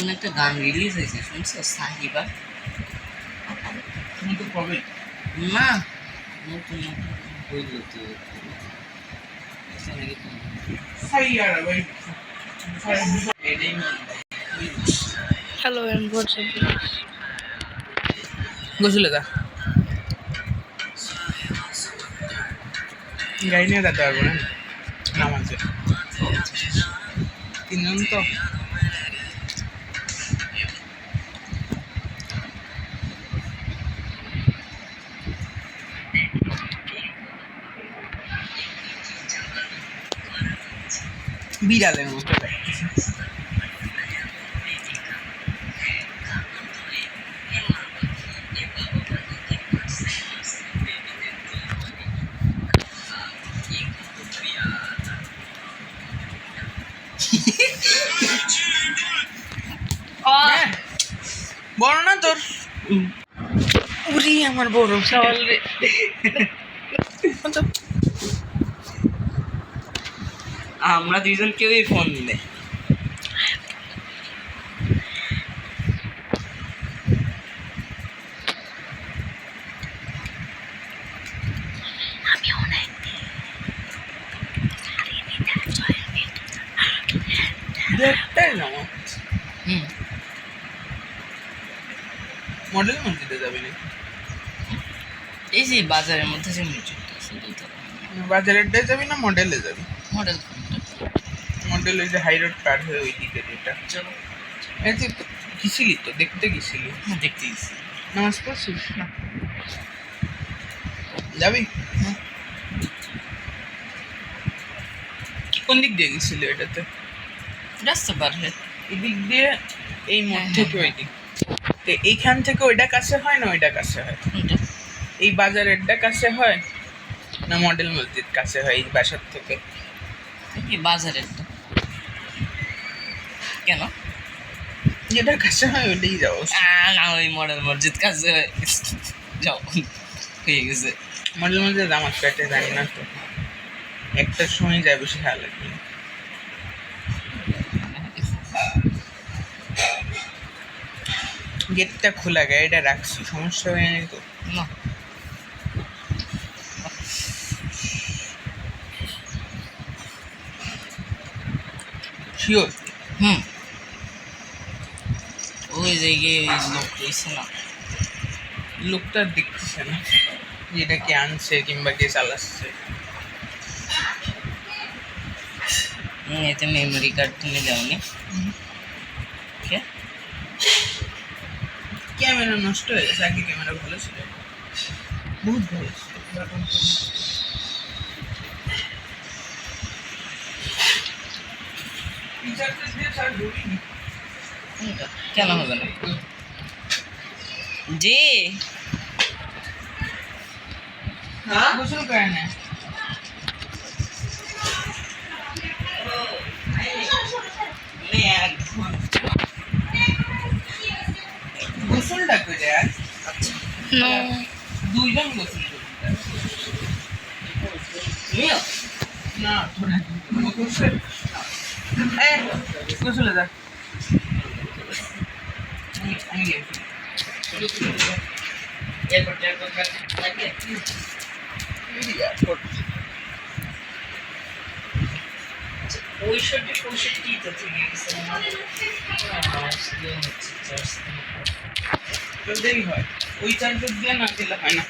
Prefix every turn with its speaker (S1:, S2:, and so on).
S1: নতুন একটা গান রিলিজ হয়েছে, শুনছো? সাহিবা।
S2: তুমি তো কবে
S1: না, নতুন হইল তো
S3: Hello and what's up?
S2: গোসলে যা, গাড়ি নিয়ে যেতে পারবো না, নামাজে তিনজন তো। বিড়ালের মতো বড় না তোর? উরি আমার বড়
S1: আমরা দুইজন কেউই ফোন দিলে
S2: মডেল মসজিদে যাবি না?
S1: এই যে বাজারের মধ্যে যে মিউজিকটা, সেটাই তো।
S2: বাজারের ডে যাবি না মডেলে যাবি?
S1: মডেল
S2: মডেল ওই যে হাই রোড পার হয়ে ওই দিকে যেটা।
S1: চলো,
S2: এই যে গেছিলি তো, দেখতে গেছিলি?
S1: দেখতে গেছি।
S2: নামাজ পড়ছিস না? যাবি? কোন দিক দিয়ে গেছিলি এটাতে?
S1: রাস্তা পার হয়ে
S2: এদিক দিয়ে, এই মোড় থেকে ওই দিক। তো এইখান থেকে ওইটা কাছে হয় না ওইটা কাছে হয়? এই বাজারেরটা কাছে হয় না মডেল মসজিদ কাছে হয় এই বাসার থেকে?
S1: কি বাজারের তো কেন?
S2: যেটা কাছে হয় ওইটাই যাও।
S1: না, ওই মডেল মসজিদ কাছে যাও হয়ে গেছে।
S2: মডেল মসজিদ আমার পেটে জানি না তো, একটার সময় যায়, বেশি ভালো লাগবে। গেটটা খোলা, গাড়িটা রাখছি, সমস্যা হয়নি তো?
S1: না,
S2: শিওর?
S1: ওই জায়গায় ওই লোক রয়েছে না,
S2: লোকটা দেখতেছে না যেটা কে আনছে কিংবা কে চালাচ্ছে।
S1: এতে মেমোরি কার্ড তুমি যাওনি?
S2: ক্যামেরা নষ্ট হয়ে গেছে, আগে ক্যামেরা ভালো ছিল, বহুত ভালো ছিল।
S1: কেন হবে না? জি
S2: হ্যাঁ, গোসল করে না? গোসলটা করে আর
S3: No.
S2: দুইজন গোসল করতে না, তোরা গোসল গোসলে যা। দেরি হয়, ওই চার্জার দিয়ে না গেলে হয় না।